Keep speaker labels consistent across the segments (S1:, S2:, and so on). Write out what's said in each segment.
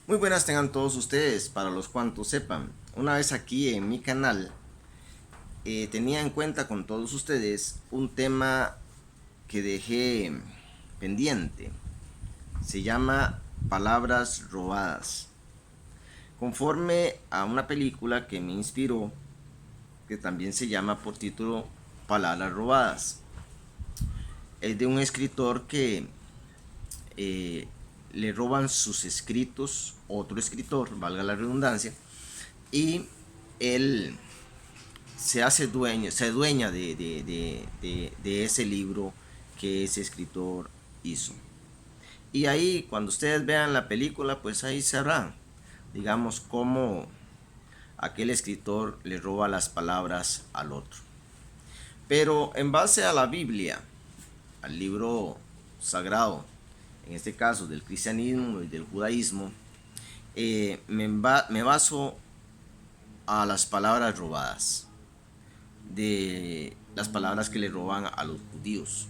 S1: Muy buenas tengan todos ustedes, para los cuantos sepan. Una vez aquí en mi canal tenía en cuenta con todos ustedes un tema que dejé pendiente. Se llama Palabras robadas. Conforme a una película que me inspiró, que también se llama por título Palabras robadas. Es de un escritor que eh, le roban sus escritos, otro escritor, valga la redundancia, y él se dueña de ese libro que ese escritor hizo. Y ahí, cuando ustedes vean la película, pues ahí sabrán, digamos, cómo aquel escritor le roba las palabras al otro. Pero en base a la Biblia, al libro sagrado, en este caso del cristianismo y del judaísmo, me baso a las palabras robadas, de las palabras que le roban a los judíos,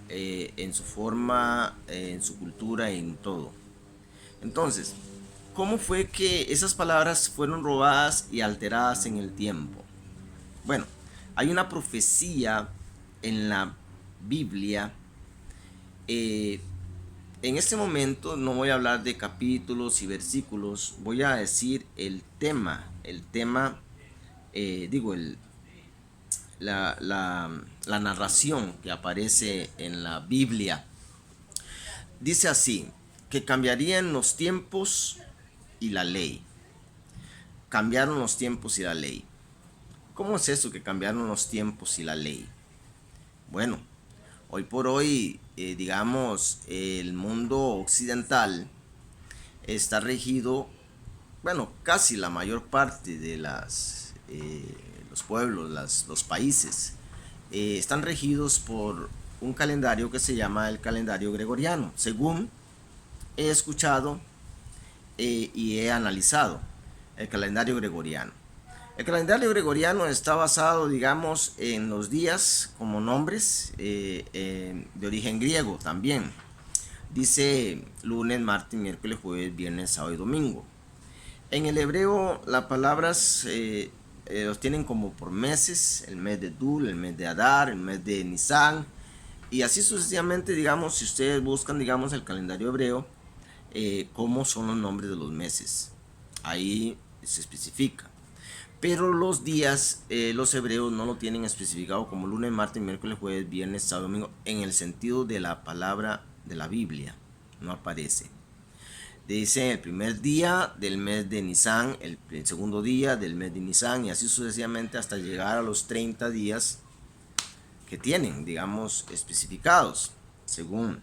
S1: en su forma, en su cultura, en todo. Entonces, ¿cómo fue que esas palabras fueron robadas y alteradas en el tiempo? Bueno, hay una profecía en la Biblia. eh, en este momento no voy a hablar de capítulos y versículos, voy a decir digo, la narración que aparece en la Biblia. Dice así, que cambiarían los tiempos y la ley. Cambiaron los tiempos y la ley. ¿Cómo es eso que cambiaron los tiempos y la ley? Bueno, hoy por hoy, digamos, el mundo occidental está regido, bueno, casi la mayor parte de los pueblos, los países, están regidos por un calendario que se llama el calendario gregoriano, según he escuchado y he analizado el calendario gregoriano. El calendario gregoriano está basado, digamos, en los días como nombres de origen griego también. Dice lunes, martes, miércoles, jueves, viernes, sábado y domingo. En el hebreo las palabras los tienen como por meses, el mes de Dul, el mes de Adar, el mes de Nisan, y así sucesivamente, digamos, si ustedes buscan, digamos, el calendario hebreo, cómo son los nombres de los meses. Ahí se especifica. Pero los días, los hebreos no lo tienen especificado como lunes, martes, miércoles, jueves, viernes, sábado, domingo, en el sentido de la palabra de la Biblia. No aparece. Dice el primer día del mes de Nisan, el segundo día del mes de Nisan, y así sucesivamente hasta llegar a los 30 días que tienen, digamos, especificados, según,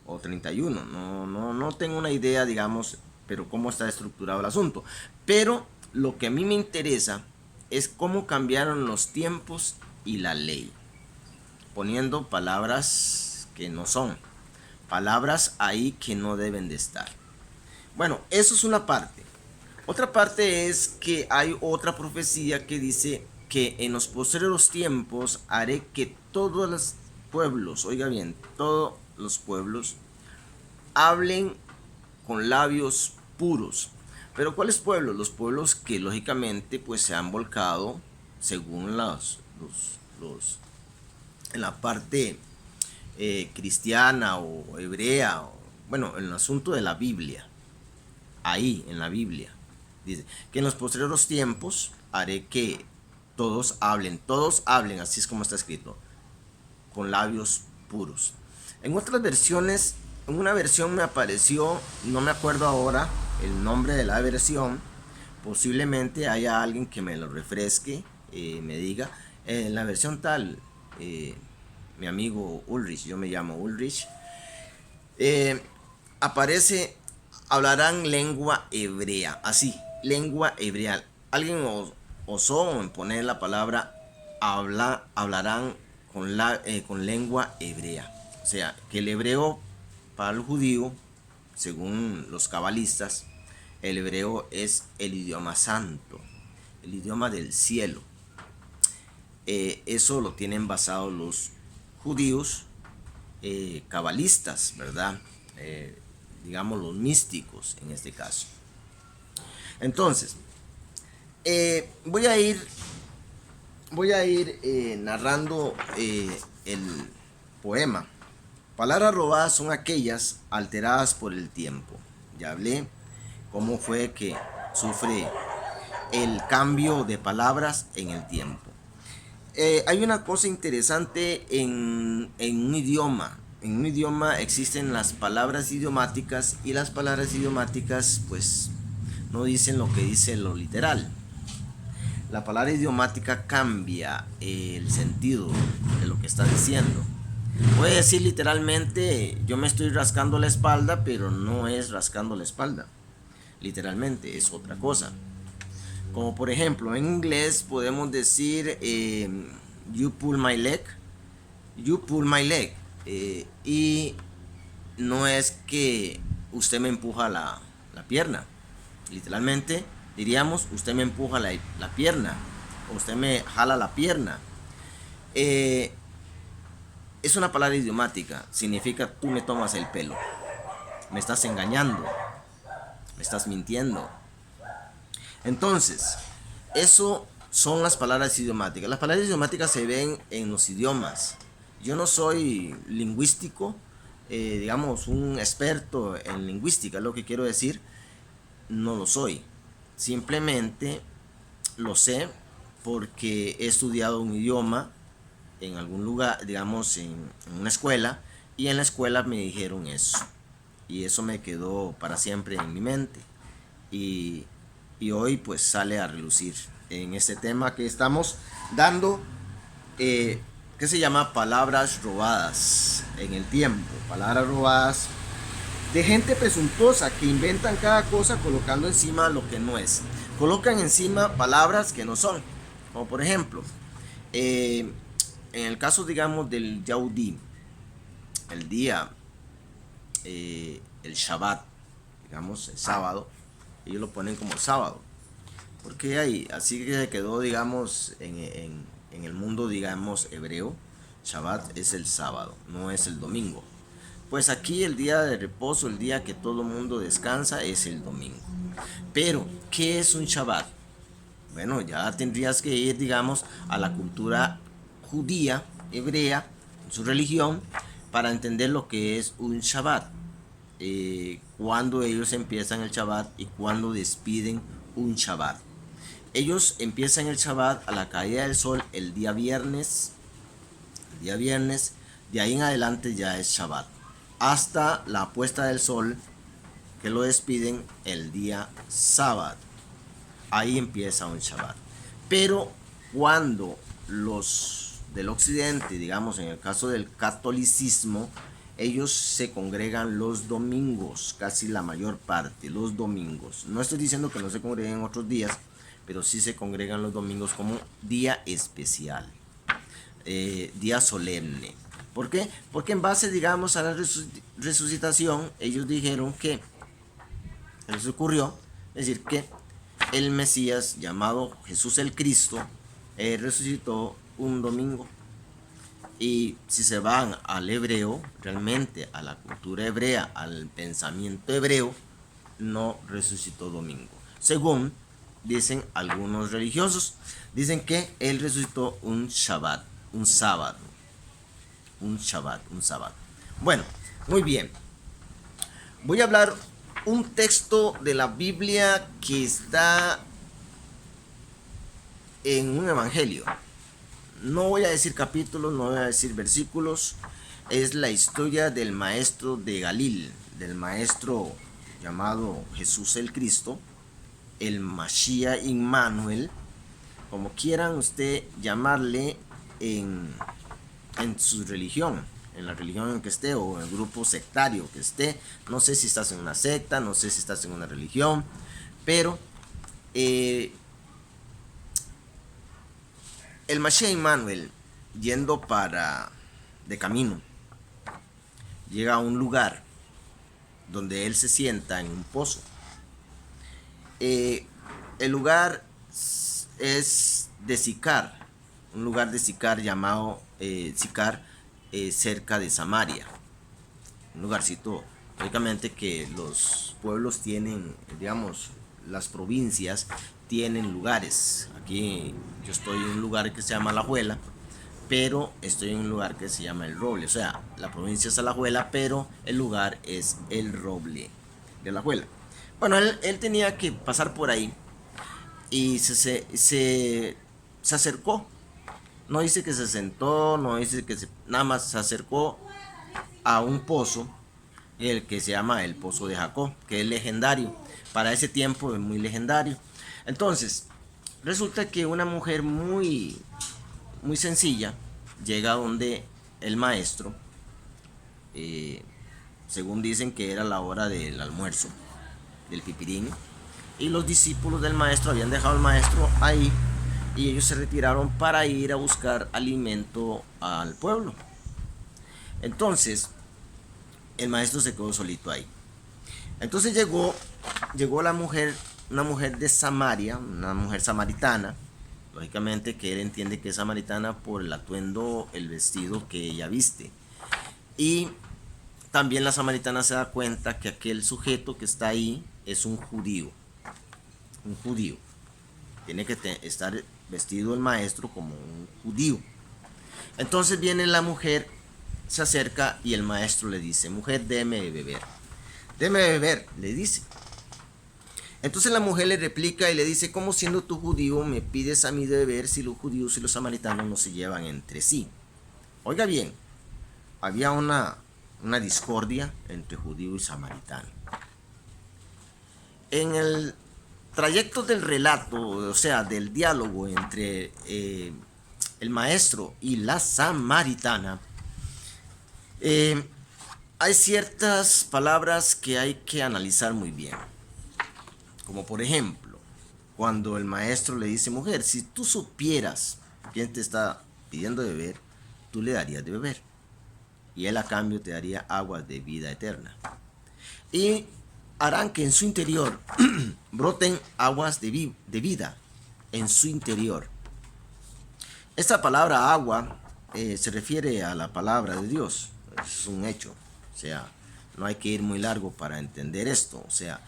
S1: o 31. No tengo una idea, digamos, pero cómo está estructurado el asunto. Pero lo que a mí me interesa es cómo cambiaron los tiempos y la ley, poniendo palabras que no son, palabras ahí que no deben de estar. Bueno, eso es una parte. Otra parte es que hay otra profecía que dice que en los posteriores tiempos haré que todos los pueblos, oiga bien, todos los pueblos hablen con labios puros. Pero ¿cuáles pueblos? Los pueblos que lógicamente pues se han volcado según en la parte cristiana o hebrea, o, bueno, en el asunto de la Biblia, ahí en la Biblia. Dice que en los posteriores tiempos haré que todos hablen, así es como está escrito, con labios puros. En otras versiones, en una versión me apareció, no me acuerdo ahora el nombre de la versión, posiblemente haya alguien que me lo refresque, me diga, en la versión tal, mi amigo Ulrich, yo me llamo Ulrich, eh, aparece, hablarán lengua hebrea, así, lengua hebrea. Alguien osó en poner la palabra hablarán con lengua hebrea. O sea, que el hebreo para el judío, según los cabalistas, el hebreo es el idioma santo, el idioma del cielo. Eso lo tienen basado los judíos cabalistas, ¿verdad? digamos los místicos en este caso. Entonces, voy a ir narrando el poema. Palabras robadas son aquellas alteradas por el tiempo. Ya hablé cómo fue que sufre el cambio de palabras en el tiempo. Hay una cosa interesante en un idioma. En un idioma existen las palabras idiomáticas, y las palabras idiomáticas pues no dicen lo que dice lo literal. La palabra idiomática cambia el sentido de lo que está diciendo. Puede decir literalmente, yo me estoy rascando la espalda, pero no es rascando la espalda. Literalmente es otra cosa. Como por ejemplo, en inglés podemos decir you pull my leg. You pull my leg. Y no es que usted me empuja la pierna. Literalmente diríamos, usted me empuja la pierna. O usted me jala la pierna. Es una palabra idiomática. Significa tú me tomas el pelo. Me estás engañando. Me estás mintiendo. Entonces, eso son las palabras idiomáticas. Las palabras idiomáticas se ven en los idiomas. Yo no soy lingüístico, digamos, un experto en lingüística, lo que quiero decir, no lo soy. Simplemente lo sé porque he estudiado un idioma en algún lugar, digamos, en una escuela, y en la escuela me dijeron eso. Y eso me quedó para siempre en mi mente. Y hoy pues sale a relucir en este tema que estamos dando, que se llama palabras robadas en el tiempo. Palabras robadas de gente presuntuosa que inventan cada cosa colocando encima lo que no es. Colocan encima palabras que no son. Como por ejemplo, en el caso, digamos, del Yaudí, el día, el Shabbat, digamos, el sábado, ellos lo ponen como sábado. Porque ahí, así que se quedó, digamos, en el mundo, digamos, hebreo, Shabbat es el sábado, no es el domingo. Pues aquí el día de reposo, el día que todo el mundo descansa, es el domingo. Pero, ¿qué es un Shabbat? Bueno, ya tendrías que ir, digamos, a la cultura judía, hebrea, su religión, para entender lo que es un Shabbat. Cuando ellos empiezan el Shabbat y cuando despiden un Shabbat. Ellos empiezan el Shabbat a la caída del sol el día viernes. El día viernes, de ahí en adelante ya es Shabbat. Hasta la puesta del sol, que lo despiden el día sábado. Ahí empieza un Shabbat. Pero cuando los del occidente, digamos en el caso del catolicismo, ellos se congregan los domingos, casi la mayor parte, los domingos. No estoy diciendo que no se congreguen en otros días, pero sí se congregan los domingos como día especial, día solemne. ¿Por qué? Porque en base, digamos, a la resucitación, ellos dijeron que eso ocurrió, es decir, que el Mesías, llamado Jesús el Cristo, resucitó un domingo. Y si se van al hebreo, realmente a la cultura hebrea, al pensamiento hebreo, no resucitó domingo. Según dicen algunos religiosos, dicen que él resucitó un Shabbat, un sábado. Un Shabbat, un sábado. Bueno, muy bien. Voy a hablar un texto de la Biblia que está en un evangelio. No voy a decir capítulos, no voy a decir versículos. Es la historia del maestro de Galil, del maestro llamado Jesús el Cristo, el Mashiach Immanuel, como quieran usted llamarle en su religión, en la religión en que esté, o en el grupo sectario que esté. No sé si estás en una secta, no sé si estás en una religión, pero el Mashiach Immanuel, yendo de camino, llega a un lugar donde él se sienta en un pozo. El lugar es de Sicar, un lugar de Sicar llamado Sicar, cerca de Samaria, un lugarcito Lógicamente que los pueblos tienen, digamos, las provincias tienen lugares. Aquí yo estoy en un lugar que se llama Alajuela, pero estoy en un lugar que se llama El Roble. O sea, la provincia es Alajuela, pero el lugar es El Roble de Alajuela. Bueno, él tenía que pasar por ahí y se acercó. No dice que se sentó, no dice que nada más se acercó a un pozo, el que se llama el Pozo de Jacob, que es legendario. Para ese tiempo es muy legendario. Entonces, resulta que una mujer muy sencilla llega donde el maestro, eh, según dicen que era la hora del almuerzo, del pipirín, y los discípulos del maestro habían dejado al maestro ahí y ellos se retiraron para ir a buscar alimento al pueblo. Entonces, el maestro se quedó solito ahí. Entonces llegó la mujer, una mujer de Samaria, una mujer samaritana. Lógicamente que él entiende que es samaritana por el atuendo, el vestido que ella viste. Y también la samaritana se da cuenta que aquel sujeto que está ahí es un judío. Un judío. Tiene que estar vestido el maestro como un judío. Entonces viene la mujer, se acerca y el maestro le dice: mujer, déme de beber. Déme de beber, le dice. Entonces la mujer le replica y le dice: ¿cómo siendo tú judío me pides a mí de beber si los judíos y los samaritanos no se llevan entre sí? Oiga bien, había una discordia entre judío y samaritano. En el trayecto del relato, o sea, del diálogo entre el maestro y la samaritana, hay ciertas palabras que hay que analizar muy bien. Como por ejemplo, cuando el maestro le dice: mujer, si tú supieras quién te está pidiendo de beber, tú le darías de beber. Y él a cambio te daría aguas de vida eterna. Y harán que en su interior broten aguas de vida en su interior. Esta palabra agua se refiere a la palabra de Dios. Es un hecho. O sea, no hay que ir muy largo para entender esto. O sea,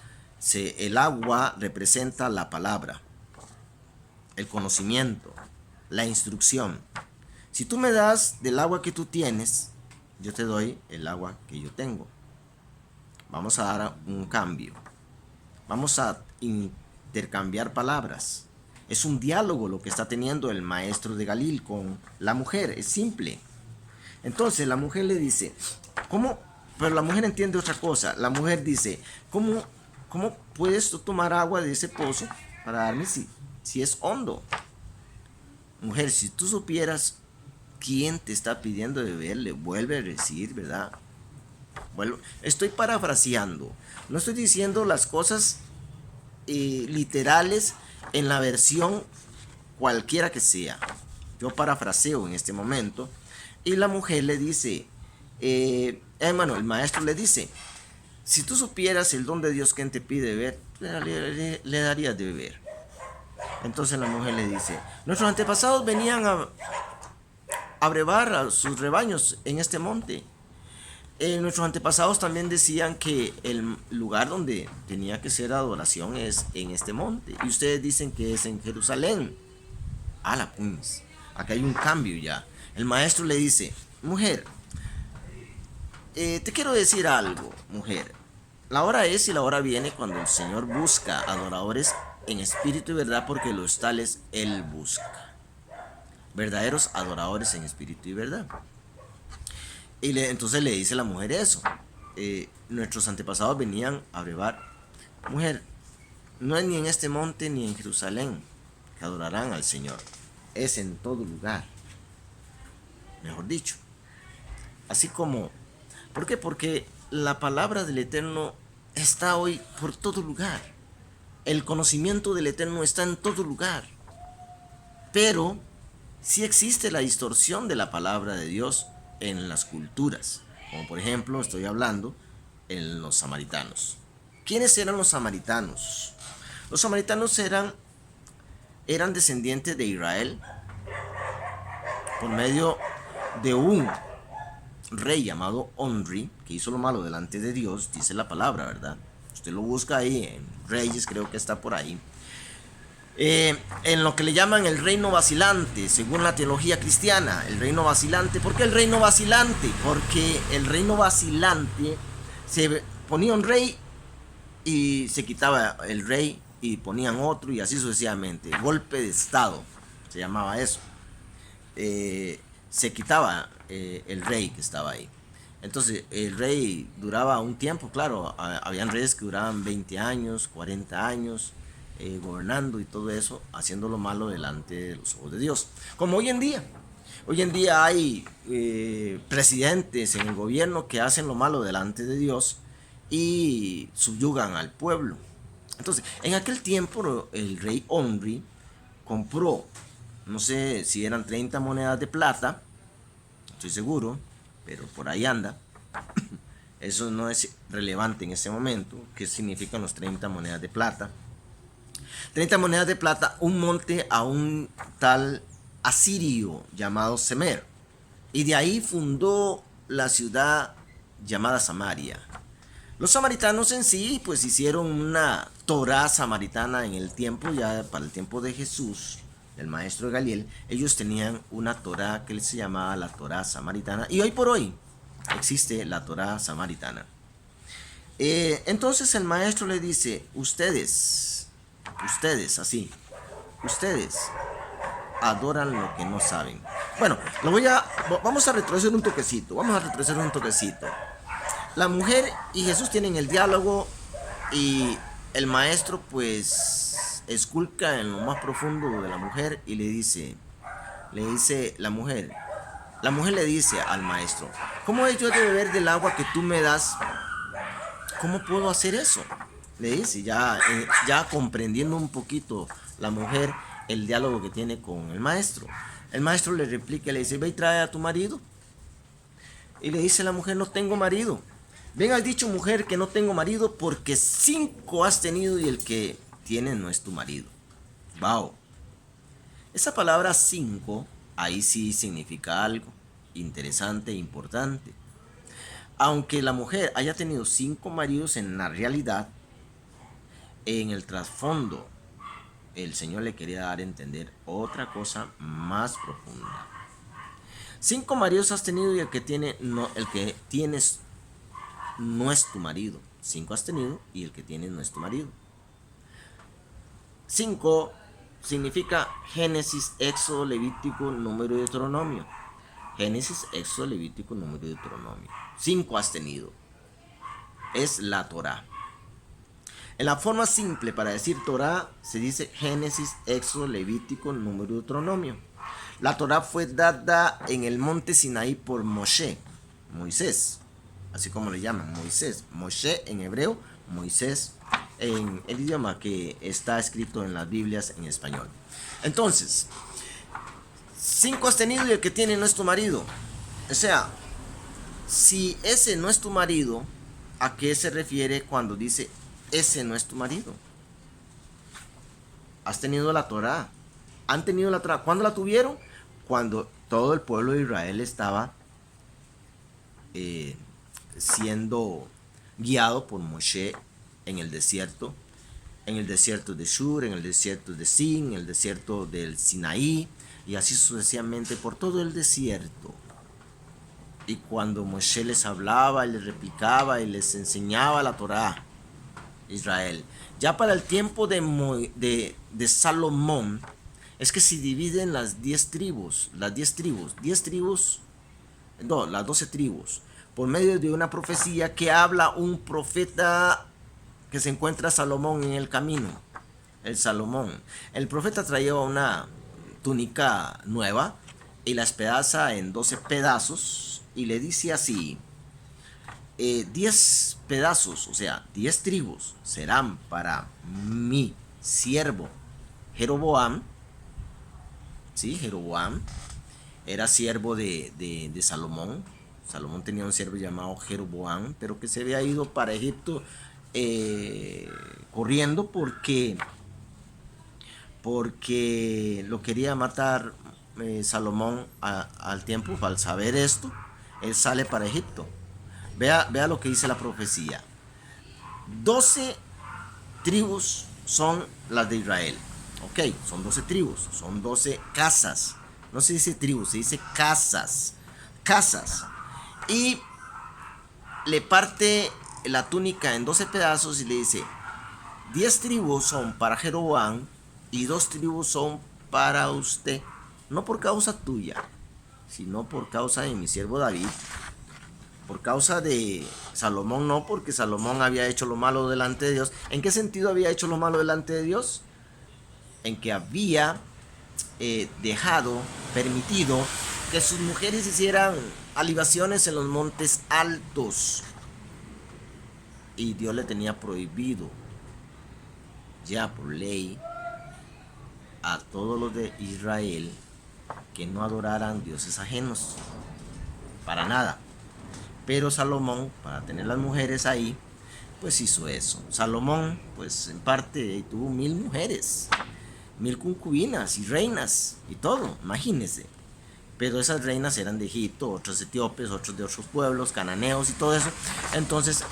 S1: el agua representa la palabra, el conocimiento, la instrucción. Si tú me das del agua que tú tienes, yo te doy el agua que yo tengo. Vamos a dar un cambio. Vamos a intercambiar palabras. Es un diálogo lo que está teniendo el maestro de Galil con la mujer. Es simple. Entonces la mujer le dice: ¿cómo? Pero la mujer entiende otra cosa. La mujer dice: ¿cómo puedes tú tomar agua de ese pozo para darme si es hondo? Mujer, si tú supieras quién te está pidiendo de beber, le vuelve a decir, ¿verdad? Bueno, estoy parafraseando. No estoy diciendo las cosas literales en la versión cualquiera que sea. Yo parafraseo en este momento. Y la mujer le dice, hermano, el maestro le dice: si tú supieras el don de Dios que te pide beber, le darías de beber. Entonces la mujer le dice: nuestros antepasados venían a brevar a sus rebaños en este monte. Nuestros antepasados también decían que el lugar donde tenía que ser adoración es en este monte. Y ustedes dicen que es en Jerusalén. Pues, acá hay un cambio ya. El maestro le dice: mujer, te quiero decir algo, mujer. La hora es y la hora viene cuando el Señor busca adoradores en espíritu y verdad, porque los tales Él busca. Verdaderos adoradores en espíritu y verdad. Y entonces le dice la mujer eso. Nuestros antepasados venían a brevar. Mujer, no es ni en este monte ni en Jerusalén que adorarán al Señor. Es en todo lugar. Mejor dicho. Así como... ¿Por qué? Porque la palabra del Eterno está hoy por todo lugar. El conocimiento del Eterno está en todo lugar. Pero sí existe la distorsión de la palabra de Dios en las culturas. Como por ejemplo, estoy hablando en los samaritanos. ¿Quiénes eran los samaritanos? Los samaritanos eran descendientes de Israel por medio de un rey llamado Omri, que hizo lo malo delante de Dios, dice la palabra, ¿verdad? Usted lo busca ahí en Reyes, creo que está por ahí. En lo que le llaman el reino vacilante, según la teología cristiana, el reino vacilante. ¿Por qué el reino vacilante? Porque el reino vacilante se ponía un rey y se quitaba el rey y ponían otro y así sucesivamente. Golpe de estado se llamaba eso. Se quitaba el rey que estaba ahí. Entonces el rey duraba un tiempo, claro, habían reyes que duraban 20 años, 40 años, gobernando y todo eso, haciendo lo malo delante de los ojos de Dios. Como hoy en día. Hoy en día hay presidentes en el gobierno que hacen lo malo delante de Dios y subyugan al pueblo. Entonces, en aquel tiempo el rey Omri compró, no sé si eran 30 monedas de plata, estoy seguro, pero por ahí anda. Eso no es relevante en ese momento. ¿Qué significan los 30 monedas de plata? 30 monedas de plata, un monte a un tal asirio llamado Semer. Y de ahí fundó la ciudad llamada Samaria. Los samaritanos en sí pues hicieron una Torá samaritana en el tiempo, ya para el tiempo de Jesús, el maestro de Galiel. Ellos tenían una Torá que se llamaba la Torá samaritana y hoy por hoy existe la Torá samaritana. Entonces el maestro le dice, ustedes adoran lo que no saben. Bueno, vamos a retroceder un toquecito, La mujer y Jesús tienen el diálogo y el maestro pues esculca en lo más profundo de la mujer y le dice la mujer le dice al maestro, ¿cómo he yo de beber del agua que tú me das? ¿Cómo puedo hacer eso? Le dice, ya comprendiendo un poquito la mujer el diálogo que tiene con el maestro. El maestro le replica, le dice, ve y trae a tu marido. Y le dice la mujer, no tengo marido. Bien has dicho, mujer, que no tengo marido, porque 5 has tenido y el que tienes no es tu marido. Wow. Esa palabra 5, ahí sí significa algo interesante e importante. Aunque la mujer haya tenido 5 maridos, en la realidad, en el trasfondo, el Señor le quería dar a entender otra cosa más profunda. 5 maridos has tenido y el que tienes no es tu marido. 5 has tenido y el que tienes no es tu marido. 5 significa Génesis, Éxodo, Levítico, Número y Deuteronomio. Génesis, Éxodo, Levítico, Número y Deuteronomio. 5 has tenido. Es la Torá. En la forma simple para decir Torá se dice Génesis, Éxodo, Levítico, Número y Deuteronomio. La Torá fue dada en el monte Sinaí por Moisés, así como le llaman, Moisés. Moshe en hebreo, Moisés en el idioma que está escrito en las Biblias en español. Entonces, 5 has tenido y el que tiene no es tu marido. O sea, si ese no es tu marido, ¿a qué se refiere cuando dice ese no es tu marido? Has tenido la Torá. Han tenido la Torá. ¿Cuándo la tuvieron? Cuando todo el pueblo de Israel estaba siendo guiado por Moshe en el desierto de Shur, en el desierto de Sin, en el desierto del Sinaí, y así sucesivamente por todo el desierto. Y cuando Moshe les hablaba y les replicaba y les enseñaba la Torá, Israel, ya para el tiempo de Salomón, es que se dividen las 12 tribus, por medio de una profecía que habla un profeta que se encuentra Salomón en el camino. El profeta traía una túnica nueva y la despedaza en 12 pedazos y le dice así, 10 pedazos, o sea, 10 tribus serán para mi siervo Jeroboam. Sí, Jeroboam era siervo de Salomón. Salomón tenía un siervo llamado Jeroboam, pero que se había ido para Egipto corriendo porque lo quería matar Salomón al tiempo. Al saber esto, él sale para Egipto. Vea lo que dice la profecía. 12 tribus son las de Israel. Ok, son 12 tribus, son 12 casas. No se dice tribus, se dice casas. Casas. Y le parte la túnica en 12 pedazos y le dice: 10 tribus son para Jeroboam y 2 tribus son para usted. No por causa tuya, sino por causa de mi siervo David. Por causa de Salomón no, porque Salomón había hecho lo malo delante de Dios. ¿En qué sentido había hecho lo malo delante de Dios? En que había permitido que sus mujeres hicieran alibaciones en los montes altos. Y Dios le tenía prohibido, ya por ley, a todos los de Israel que no adoraran dioses ajenos. Para nada. Pero Salomón, para tener las mujeres ahí, pues hizo eso. Salomón, pues en parte tuvo 1000 mujeres, 1000 concubinas y reinas y todo, imagínense. Pero esas reinas eran de Egipto, otras etíopes, otros de otros pueblos, cananeos y todo eso. Entonces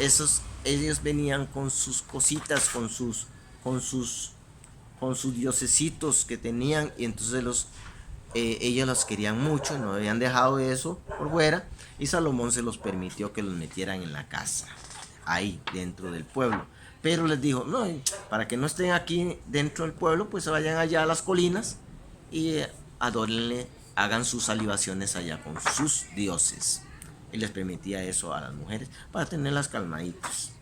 S1: ellos venían con sus cositas, con sus diosesitos que tenían, y entonces ellos los querían mucho, no habían dejado eso por fuera, y Salomón se los permitió que los metieran en la casa, ahí dentro del pueblo. Pero les dijo: no, para que no estén aquí dentro del pueblo, pues vayan allá a las colinas y adórenle, hagan sus salivaciones allá con sus dioses. Y les permitía eso a las mujeres para tenerlas calmaditas.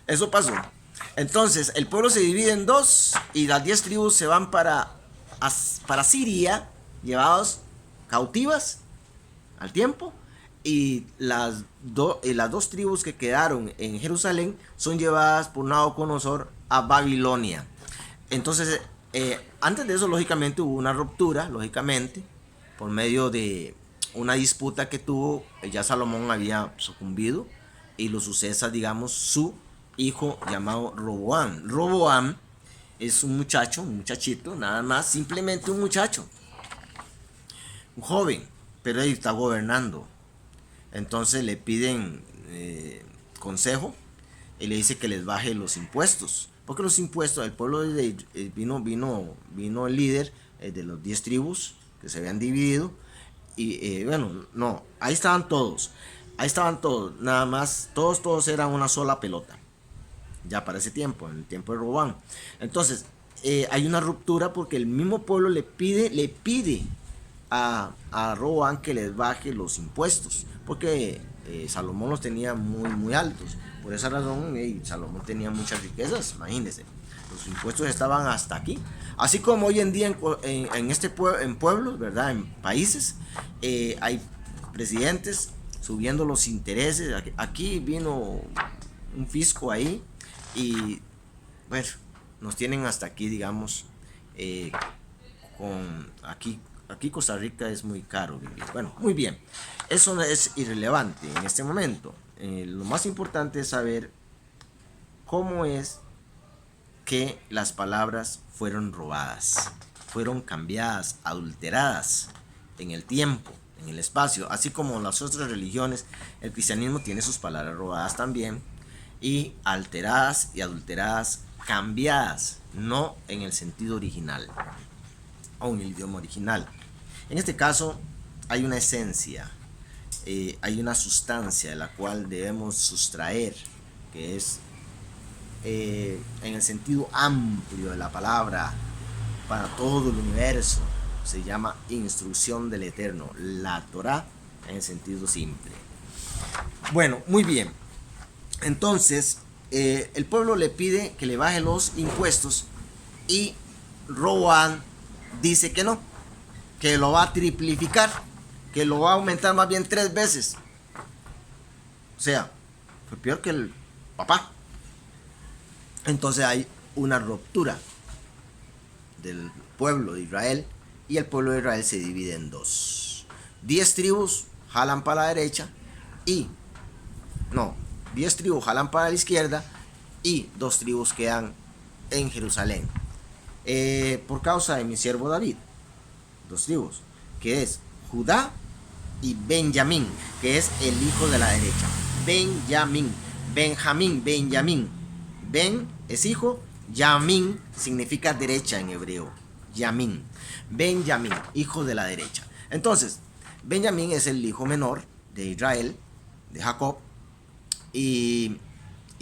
S1: Eso pasó. Entonces el pueblo se divide en dos y las 10 tribus se van para Siria, llevados cautivas al tiempo, y las 2 tribus que quedaron en Jerusalén son llevadas por Nabucodonosor a Babilonia. Entonces antes de eso, lógicamente, hubo una ruptura, lógicamente, por medio de una disputa que tuvo. Ya Salomón había sucumbido y lo sucesa, digamos, su hijo llamado Roboam. Roboam es un muchacho, un muchachito, nada más, simplemente un muchacho, un joven, pero él está gobernando. Entonces le piden consejo y le dice que les baje los impuestos, porque los impuestos del pueblo vino el líder de los 10 tribus que se habían dividido, y bueno, no, ahí estaban todos, nada más, todos eran una sola pelota, ya para ese tiempo, en el tiempo de Robán. Entonces hay una ruptura porque el mismo pueblo le pide a Robán que les baje los impuestos, porque Salomón los tenía muy altos. Por esa razón Salomón tenía muchas riquezas, imagínense. Los impuestos estaban hasta aquí. Así como hoy en día en pueblos, ¿verdad? En países hay presidentes subiendo los intereses. Aquí vino un fisco ahí y bueno, nos tienen hasta aquí, digamos, aquí Costa Rica es muy caro vivir. Bueno, muy bien, eso no es irrelevante en este momento. Lo más importante es saber cómo es que las palabras fueron robadas, fueron cambiadas, adulteradas en el tiempo, en el espacio, así como las otras religiones. El cristianismo tiene sus palabras robadas también, y alteradas y adulteradas, cambiadas, no en el sentido original o en el idioma original. En este caso hay una esencia, hay una sustancia de la cual debemos sustraer, que es en el sentido amplio de la palabra, para todo el universo, se llama instrucción del Eterno, la Torá, en el sentido simple. Bueno, muy bien. Entonces el pueblo le pide que le baje los impuestos, y Roboam dice que no, que lo va a triplificar, que lo va a aumentar más bien 3 veces. O sea, fue peor que el papá. Entonces hay una ruptura del pueblo de Israel, y el pueblo de Israel se divide en dos. 10 tribus jalan para la derecha, 10 tribus jalan para la izquierda, y 2 tribus quedan en Jerusalén. Por causa de mi siervo David, 2 tribus, que es Judá y Benjamín, que es el hijo de la derecha. Benjamín, Benjamín. Ben es hijo, Yamín significa derecha en hebreo. Yamín, Benjamín, hijo de la derecha. Entonces, Benjamín es el hijo menor de Israel, de Jacob, y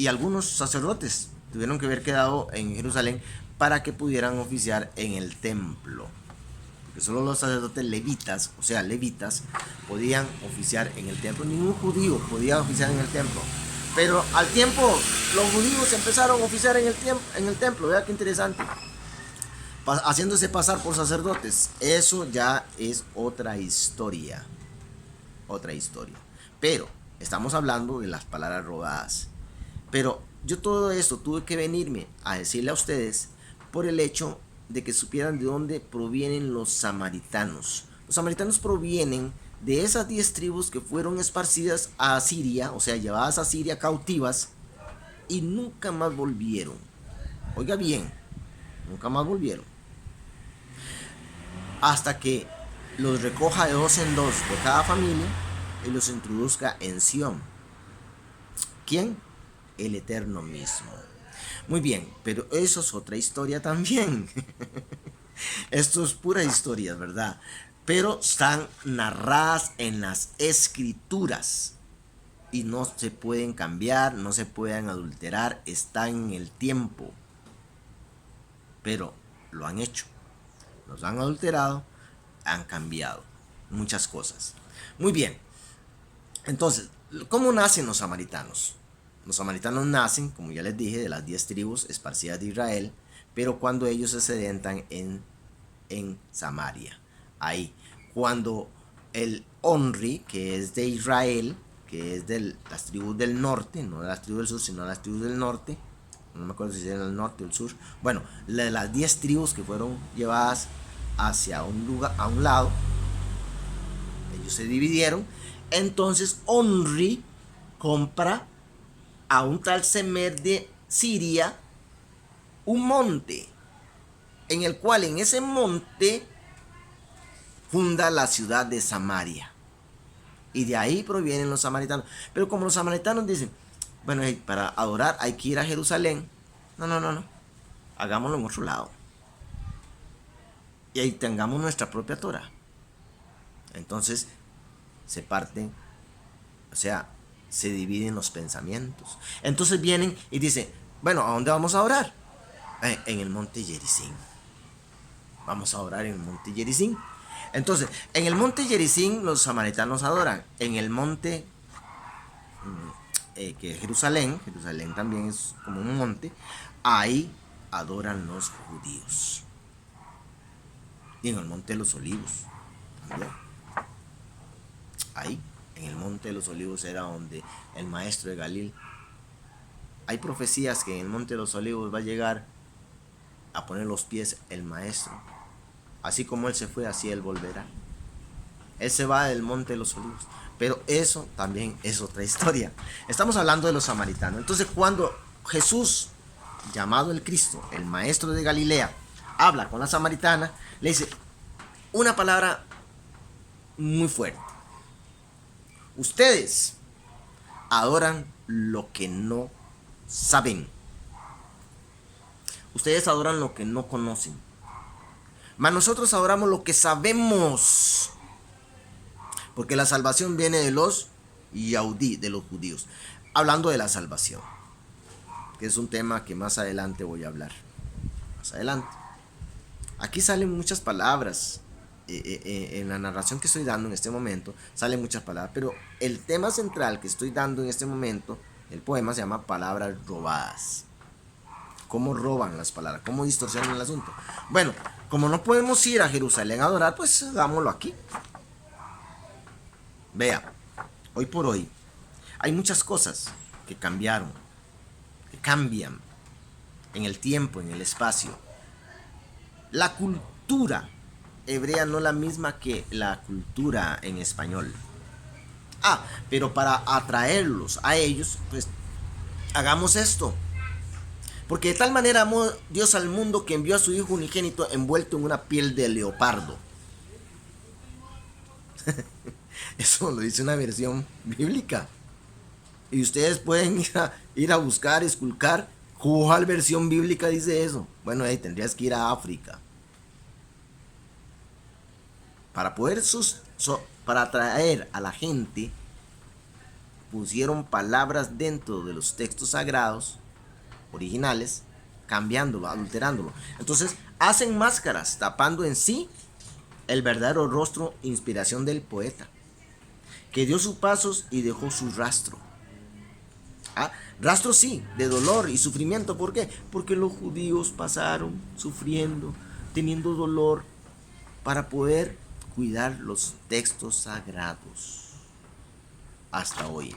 S1: algunos sacerdotes tuvieron que haber quedado en Jerusalén para que pudieran oficiar en el templo. Porque solo los sacerdotes levitas, o sea, levitas, podían oficiar en el templo. Ningún judío podía oficiar en el templo. Pero al tiempo, los judíos empezaron a oficiar en el templo. Vea qué interesante. Haciéndose pasar por sacerdotes. Eso ya es otra historia. Otra historia. Pero estamos hablando de las palabras robadas. Pero yo todo esto tuve que venirme a decirle a ustedes por el hecho de que supieran de dónde provienen los samaritanos. Los samaritanos provienen de esas 10 tribus que fueron esparcidas a Siria, o sea, llevadas a Siria cautivas, y nunca más volvieron. Oiga bien, nunca más volvieron. Hasta que los recoja de 2 en 2 de cada familia y los introduzca en Sión. ¿Quién? El Eterno mismo. Muy bien, pero eso es otra historia también. Esto es pura historia, ¿verdad? Pero están narradas en las escrituras y no se pueden cambiar, no se pueden adulterar, están en el tiempo. Pero lo han hecho, los han adulterado, han cambiado muchas cosas. Muy bien, entonces, ¿cómo nacen los samaritanos? Los samaritanos nacen, como ya les dije, de las 10 tribus esparcidas de Israel, pero cuando ellos se sedentan en Samaria. Ahí, cuando el Onri, que es de Israel, que es de las tribus del norte, no de las tribus del sur, sino de las tribus del norte, no me acuerdo si era el norte o el sur, bueno, de las 10 tribus que fueron llevadas hacia un lugar, a un lado, ellos se dividieron. Entonces Onri compra a un tal Semer de Siria un monte, en el cual en ese monte funda la ciudad de Samaria. Y de ahí provienen los samaritanos. Pero como los samaritanos dicen, bueno, para adorar hay que ir a Jerusalén. No. Hagámoslo en otro lado. Y ahí tengamos nuestra propia Torah. Entonces se parten, o sea, se dividen los pensamientos. Entonces vienen y dicen, bueno, ¿a dónde vamos a orar? En el monte Gerizim. Vamos a orar en el monte Gerizim. Entonces, en el monte Gerizim los samaritanos adoran. En el monte que es Jerusalén también es como un monte, ahí adoran los judíos. Y en el monte de los olivos también. Ahí, en el monte de los olivos era donde el maestro de Galil. Hay profecías que en el monte de los olivos va a llegar a poner los pies el maestro. Así como él se fue, así él volverá. Él se va del monte de los olivos. Pero eso también es otra historia. Estamos hablando de los samaritanos. Entonces, cuando Jesús, llamado el Cristo, el maestro de Galilea, habla con la samaritana, le dice una palabra muy fuerte. Ustedes adoran lo que no saben. Ustedes adoran lo que no conocen. Mas nosotros adoramos lo que sabemos. Porque la salvación viene de los yaudí, de los judíos. Hablando de la salvación, que es un tema que más adelante voy a hablar. Más adelante. Aquí salen muchas palabras. En la narración que estoy dando en este momento, salen muchas palabras. Pero el tema central que estoy dando en este momento, el poema se llama Palabras Robadas. ¿Cómo roban las palabras? ¿Cómo distorsionan el asunto? Bueno, como no podemos ir a Jerusalén a adorar, pues hagámoslo aquí. Vea, hoy por hoy hay muchas cosas que cambiaron, que cambian en el tiempo, en el espacio. La cultura hebrea no es la misma que la cultura en español. Pero para atraerlos a ellos, pues hagamos esto. Porque de tal manera amó Dios al mundo que envió a su Hijo unigénito envuelto en una piel de leopardo. Eso lo dice una versión bíblica. Y ustedes pueden ir a buscar, esculcar cuál versión bíblica dice eso. Bueno, ahí tendrías que ir a África. Para poder para atraer a la gente, pusieron palabras dentro de los textos sagrados originales, cambiándolo, adulterándolo. Entonces hacen máscaras, tapando en sí el verdadero rostro, inspiración del poeta, que dio sus pasos y dejó su rastro. Rastro sí, de dolor y sufrimiento. ¿Por qué? Porque los judíos pasaron sufriendo, teniendo dolor, para poder cuidar los textos sagrados hasta hoy.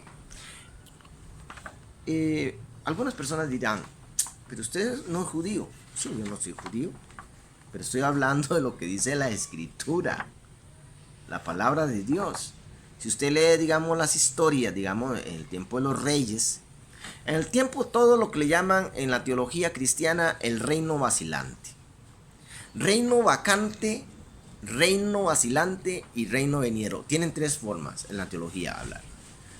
S1: Algunas personas dirán, pero usted no es judío. Sí, yo no soy judío, pero estoy hablando de lo que dice la escritura, la palabra de Dios. Si usted lee, digamos, las historias, digamos, en el tiempo de los reyes, en el tiempo todo lo que le llaman en la teología cristiana el reino vacilante. Reino vacante, reino vacilante y reino venidero. Tienen tres formas en la teología hablar.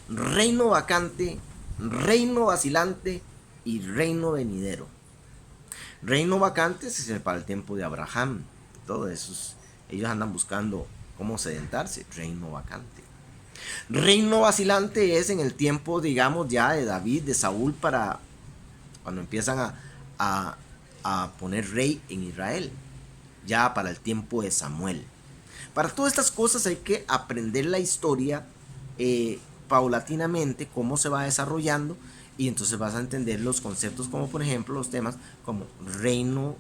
S1: Reino vacante, reino vacilante y reino venidero. Reino vacante es para el tiempo de Abraham. Todos esos, ellos andan buscando cómo sedentarse. Reino vacante. Reino vacilante es en el tiempo, digamos, ya de David, de Saúl, para cuando empiezan a poner rey en Israel, ya para el tiempo de Samuel. Para todas estas cosas hay que aprender la historia paulatinamente, cómo se va desarrollando, y entonces vas a entender los conceptos, como por ejemplo los temas como reino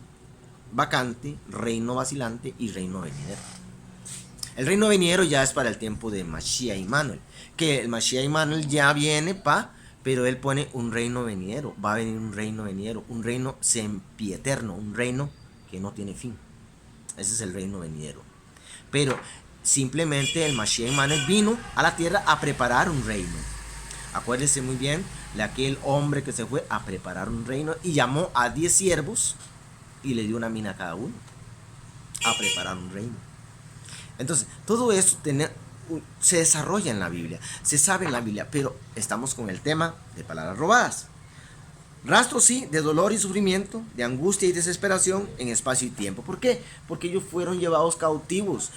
S1: vacante, reino vacilante y reino venidero. El reino venidero ya es para el tiempo de Mashiach Immanuel, que el Mashiach Immanuel ya viene pero él pone un reino venidero, va a venir un reino venidero, un reino sempieterno, un reino que no tiene fin. Ese es el reino venidero. Pero simplemente el Mashiach Immanuel vino a la tierra a preparar un reino. Acuérdense muy bien de aquel hombre que se fue a preparar un reino y llamó a 10 siervos y le dio una mina a cada uno a preparar un reino. Entonces, todo eso se desarrolla en la Biblia, se sabe en la Biblia, pero estamos con el tema de palabras robadas. Rastro sí, de dolor y sufrimiento, de angustia y desesperación en espacio y tiempo. ¿Por qué? Porque ellos fueron llevados cautivos,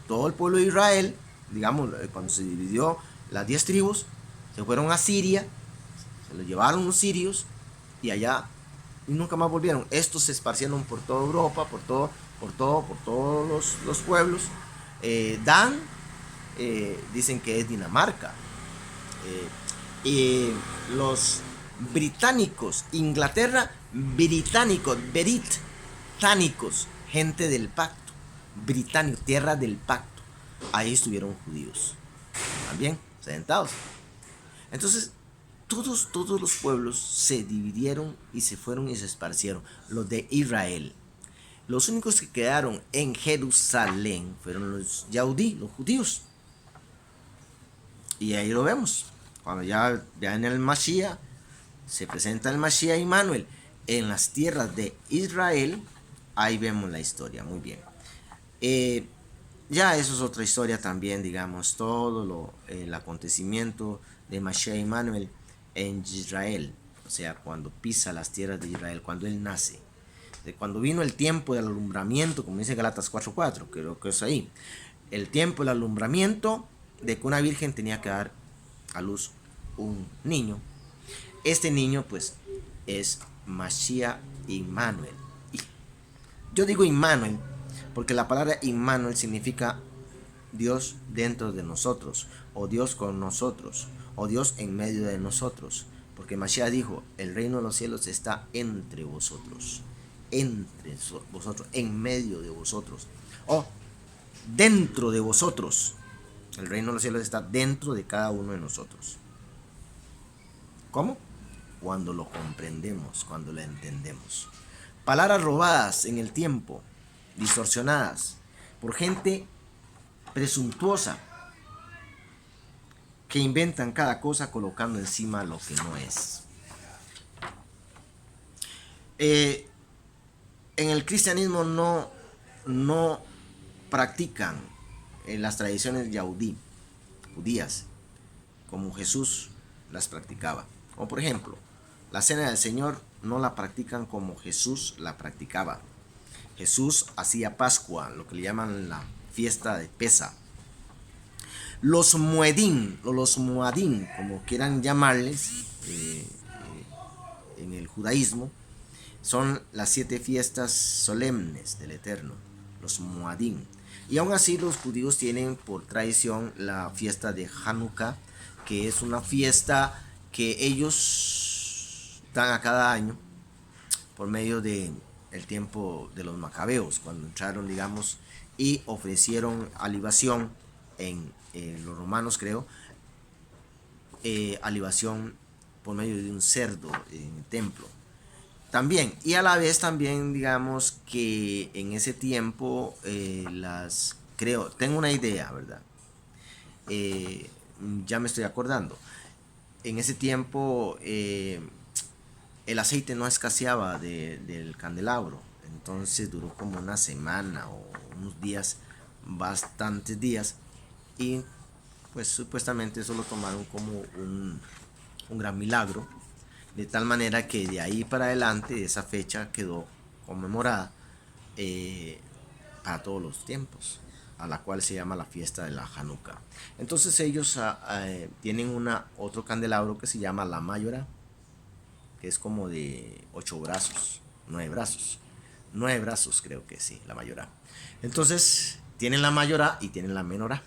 S1: todo el pueblo de Israel, digamos, cuando se dividió las 10 tribus, se fueron a Siria, se los llevaron los sirios y allá y nunca más volvieron. Estos se esparcieron por toda Europa, por todos los pueblos. Dan, dicen que es Dinamarca. Y los británicos, Inglaterra, británicos, gente del pacto, británicos, tierra del pacto. Ahí estuvieron judíos, también sedentados. Entonces, todos los pueblos se dividieron y se fueron y se esparcieron. Los de Israel. Los únicos que quedaron en Jerusalén fueron los yaudí, los judíos. Y ahí lo vemos. Cuando ya en el Mashiach, se presenta el Mashiach Immanuel en las tierras de Israel, ahí vemos la historia, muy bien. Ya eso es otra historia también, digamos, todo el acontecimiento de Mashiach Immanuel en Israel, o sea, cuando pisa las tierras de Israel, cuando él nace. De cuando vino el tiempo del alumbramiento, como dice Galatas 4:4, creo que es ahí. El tiempo del alumbramiento de que una virgen tenía que dar a luz un niño. Este niño, pues, es Mashiach Immanuel. Yo digo Immanuel porque la palabra Immanuel significa Dios dentro de nosotros, o Dios con nosotros, o Dios en medio de nosotros. Porque Mashiach dijo, el reino de los cielos está entre vosotros, en medio de vosotros, o dentro de vosotros. El reino de los cielos está dentro de cada uno de nosotros. ¿Cómo? Cuando lo comprendemos, cuando lo entendemos. Palabras robadas en el tiempo, distorsionadas por gente presuntuosa que inventan cada cosa colocando encima lo que no es. En el cristianismo no practican las tradiciones yaudí. judías, como Jesús las practicaba. Como por ejemplo, la cena del Señor no la practican como Jesús la practicaba. Jesús hacía Pascua, lo que le llaman la fiesta de Pesa. Los muedín, o los muadín, como quieran llamarles, en el judaísmo, son las 7 fiestas solemnes del Eterno, los muadín. Y aún así los judíos tienen por tradición la fiesta de Hanukkah, que es una fiesta que ellos dan a cada año por medio de el tiempo de los macabeos, cuando entraron, digamos, y ofrecieron alibación en los romanos, creo, alibación por medio de un cerdo en el templo. También, y a la vez también, digamos que en ese tiempo creo, tengo una idea, ¿verdad? Ya me estoy acordando. En ese tiempo el aceite no escaseaba del candelabro, entonces duró como una semana o unos días, bastantes días, y pues supuestamente eso lo tomaron como un gran milagro, de tal manera que de ahí para adelante esa fecha quedó conmemorada para todos los tiempos, a la cual se llama la fiesta de la Hanukkah. Entonces ellos tienen otro candelabro que se llama la Mayora, que es como de 8 brazos, 9 brazos creo que sí, la Mayora. Entonces tienen la Mayora y tienen la Menorá.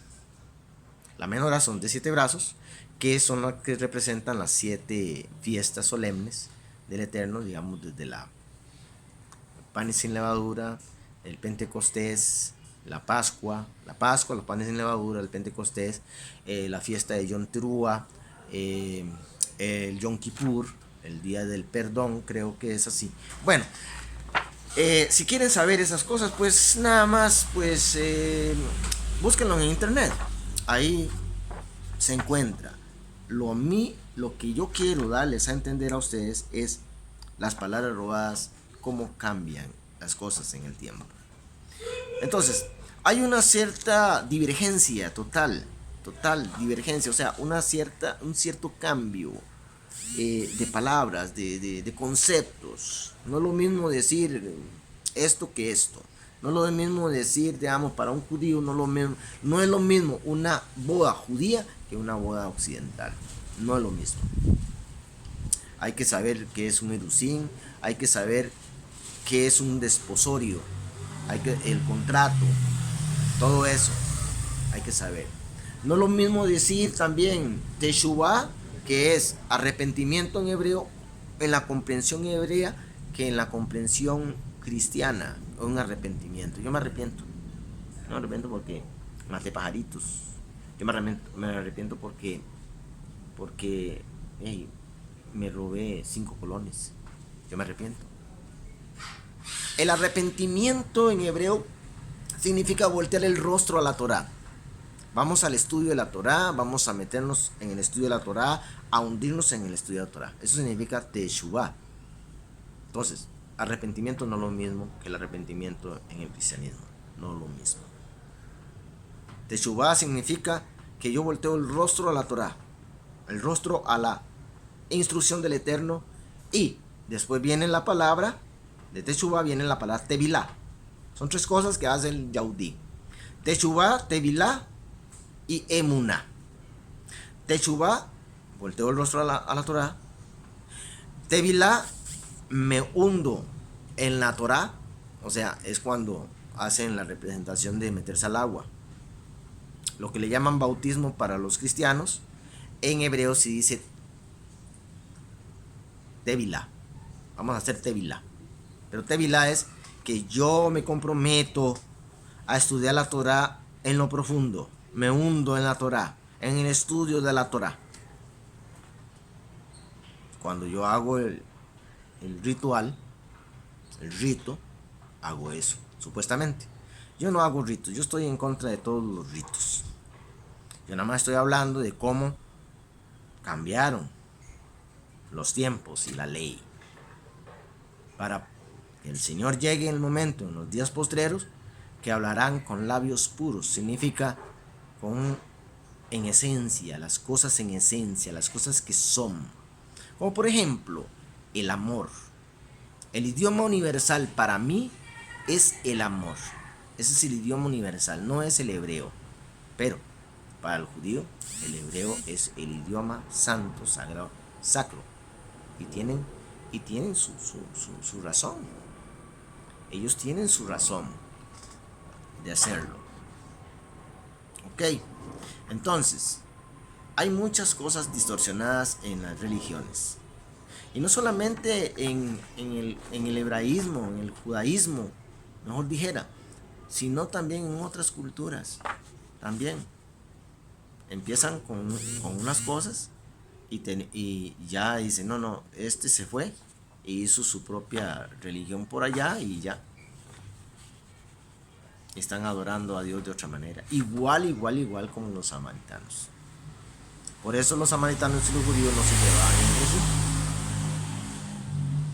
S1: La Menorá son de 7 brazos, que son las que representan las 7 fiestas solemnes del Eterno, digamos, desde la panes sin levadura, el Pentecostés, la Pascua, los panes sin levadura, el Pentecostés, la fiesta de Yom Teruah, el Yom Kippur, el día del perdón, creo que es así. Bueno, si quieren saber esas cosas, pues nada más, pues búsquenlo en internet. Ahí se encuentra. Lo que yo quiero darles a entender a ustedes es las palabras robadas, cómo cambian las cosas en el tiempo. Entonces, hay una cierta divergencia, total divergencia, o sea, un cierto cambio de palabras, de conceptos. No es lo mismo decir esto que esto. No es lo mismo decir, digamos, para un judío, no es lo mismo una boda judía que una boda occidental. No es lo mismo. Hay que saber qué es un erusín, hay que saber qué es un desposorio, el contrato, todo eso hay que saber. No es lo mismo decir también Teshuvah, que es arrepentimiento en hebreo, en la comprensión hebrea, que en la comprensión cristiana, un arrepentimiento. Yo me arrepiento. No me arrepiento porque maté pajaritos. Yo me arrepiento porque hey, me robé 5 colones. Yo me arrepiento. El arrepentimiento en hebreo significa voltear el rostro a la Torá. Vamos al estudio de la Torá, vamos a meternos en el estudio de la Torá, a hundirnos en el estudio de la Torá. Eso significa Teshuvah. Entonces, arrepentimiento no es lo mismo que el arrepentimiento en el cristianismo. No es lo mismo. Teshuvah significa que yo volteo el rostro a la Torá, el rostro a la instrucción del Eterno, y después viene la palabra de Teshuvah, viene la palabra Tevilá. Son 3 cosas que hace el Yahudí: Teshuvah, Tevilá y Emuná. Teshuvah, volteo el rostro a la Torá. Tevilá, me hundo en la Torá, o sea, es cuando hacen la representación de meterse al agua, lo que le llaman bautismo para los cristianos. En hebreo se dice Tevilá. Vamos a hacer Tevilá. Pero Tevilá es que yo me comprometo a estudiar la Torá en lo profundo. Me hundo en la Torá, en el estudio de la Torá. Cuando yo hago el ritual, el rito, hago eso, supuestamente. Yo no hago ritos, yo estoy en contra de todos los ritos. Yo nada más estoy hablando de cómo cambiaron los tiempos y la ley, para que el Señor llegue en el momento, en los días postreros, que hablarán con labios puros. Significa con en esencia, las cosas en esencia, las cosas que son. Como por ejemplo, el amor. El idioma universal para mí es el amor. Ese es el idioma universal, no es el hebreo. Pero para el judío, el hebreo es el idioma santo, sagrado, sacro. Y tienen su razón. Ellos tienen su razón de hacerlo. Ok, entonces, hay muchas cosas distorsionadas en las religiones. Y no solamente en el hebraísmo, en el judaísmo, mejor dijera, sino también en otras culturas. También empiezan con unas cosas y ya dicen, no, este se fue e hizo su propia religión por allá y ya. Están adorando a Dios de otra manera. Igual como los samaritanos. Por eso los samaritanos y los judíos no se llevaban entre sí.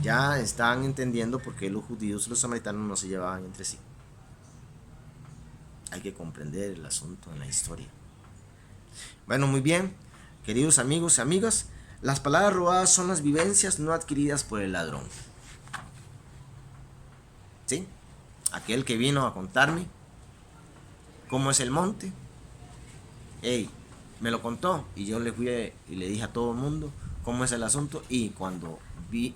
S1: Ya están entendiendo por qué los judíos y los samaritanos no se llevaban entre sí. Hay que comprender el asunto en la historia. Bueno, muy bien, queridos amigos y amigas, las palabras robadas son las vivencias no adquiridas por el ladrón. ¿Sí? Aquel que vino a contarme cómo es el monte, me lo contó y yo le fui y le dije a todo el mundo cómo es el asunto, y cuando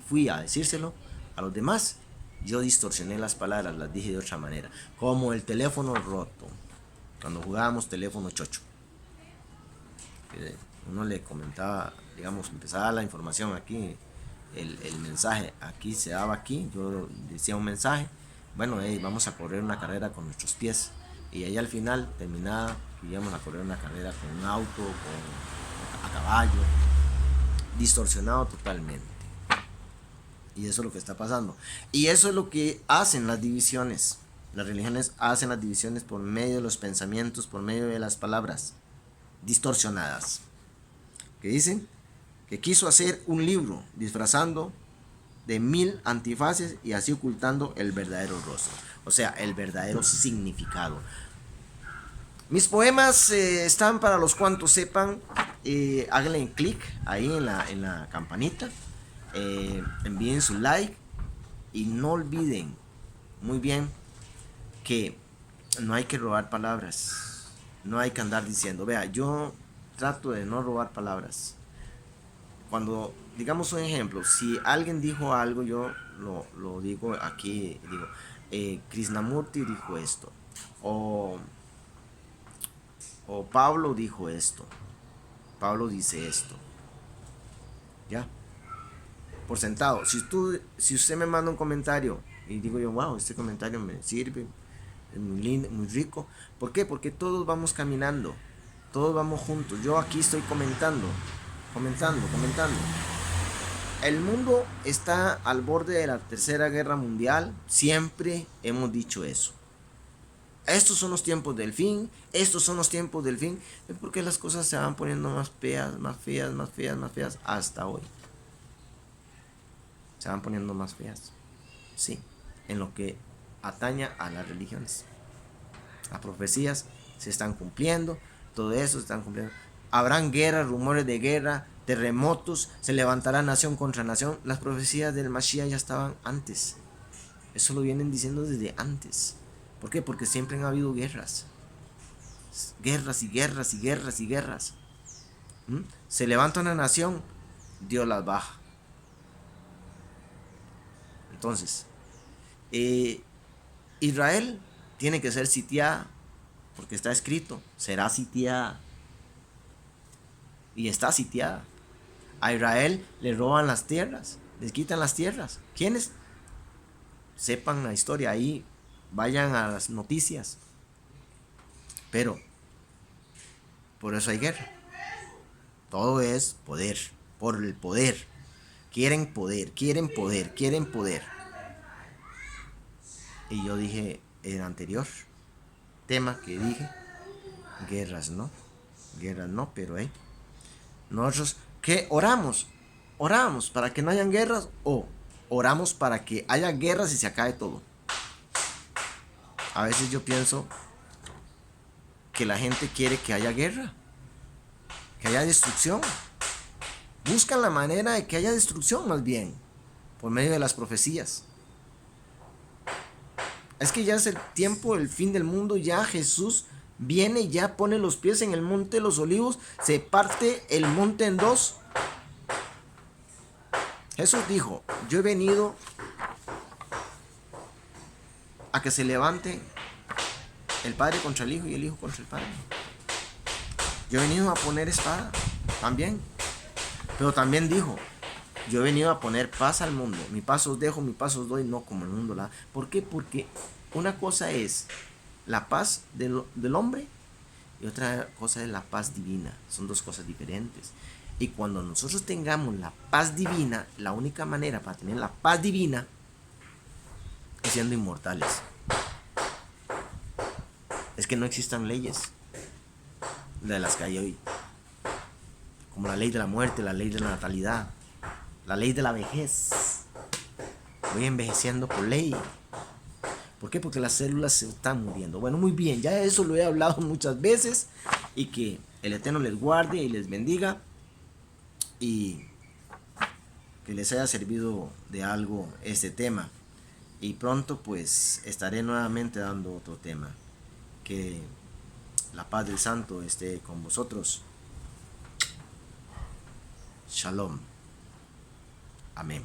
S1: fui a decírselo a los demás, yo distorsioné las palabras, las dije de otra manera, como el teléfono roto, cuando jugábamos teléfono chocho. Uno le comentaba, digamos, empezaba la información aquí, el mensaje aquí se daba aquí, yo decía un mensaje, bueno, vamos a correr una carrera con nuestros pies, y ahí al final terminaba que íbamos a correr una carrera con un auto, a caballo, distorsionado totalmente. Y eso es lo que está pasando, y eso es lo que hacen las divisiones. Las religiones hacen las divisiones por medio de los pensamientos, por medio de las palabras distorsionadas. Que dicen que quiso hacer un libro disfrazando de 1000 antifaces y así ocultando el verdadero rostro, o sea, el verdadero significado. Mis poemas están para los cuantos sepan. Háganle clic ahí en la campanita, envíen su like y no olviden muy bien que no hay que robar palabras, no hay que andar diciendo, vea, yo trato de no robar palabras. Cuando, digamos un ejemplo, si alguien dijo algo, yo lo digo aquí, digo, Krishnamurti dijo esto, o Pablo dijo esto, Pablo dice esto, ya, por sentado. Si usted me manda un comentario y digo yo, wow, este comentario me sirve, es muy lindo, muy rico. ¿Por qué? Porque todos vamos caminando, todos vamos juntos. Yo aquí estoy comentando. El mundo está al borde de la Tercera Guerra Mundial. Siempre hemos dicho eso. Estos son los tiempos del fin. Estos son los tiempos del fin. Es porque las cosas se van poniendo más feas, más feas, más feas, más feas. Hasta hoy. Se van poniendo más feas. Sí. En lo que atañe a las religiones. Las profecías se están cumpliendo. Todo eso se están cumpliendo. Habrán guerras, rumores de guerra, terremotos, se levantará nación contra nación. Las profecías del Mashiach ya estaban antes. Eso lo vienen diciendo desde antes. ¿Por qué? Porque siempre han habido guerras. Guerras y guerras y guerras y guerras. Se levanta una nación, Dios las baja. Entonces, Israel tiene que ser sitiada, porque está escrito, será sitiada. Y está sitiada. A Israel le roban las tierras, les quitan las tierras. ¿Quiénes? Sepan la historia, ahí vayan a las noticias. Pero por eso hay guerra. Todo es poder, por el poder. Quieren poder, quieren poder, quieren poder. Y yo dije en el anterior tema que dije, guerras no, pero nosotros, ¿qué oramos? ¿Oramos para que no hayan guerras o oramos para que haya guerras y se acabe todo? A veces yo pienso que la gente quiere que haya guerra que haya destrucción. Buscan la manera de que haya destrucción más bien, por medio de las profecías. Es que ya es el tiempo, el fin del mundo, ya Jesús viene, ya pone los pies en el monte de los olivos, se parte el monte en dos. Jesús dijo, yo he venido a que se levante el Padre contra el Hijo y el Hijo contra el Padre. Yo he venido a poner espada también. Pero también dijo, yo he venido a poner paz al mundo. Mi paz os dejo, mi paz os doy, no como el mundo la da. ¿Por qué? Porque una cosa es la paz del hombre y otra cosa es la paz divina. Son dos cosas diferentes. Y cuando nosotros tengamos la paz divina, la única manera para tener la paz divina es siendo inmortales. Es que no existan leyes de las que hay hoy, como la ley de la muerte, la ley de la natalidad, la ley de la vejez. Voy envejeciendo por ley. ¿Por qué? Porque las células se están muriendo. Bueno, muy bien, ya eso lo he hablado muchas veces, y que el Eterno les guarde y les bendiga, y que les haya servido de algo este tema. Y pronto pues estaré nuevamente dando otro tema. Que la paz del Santo esté con vosotros. Shalom. Amén.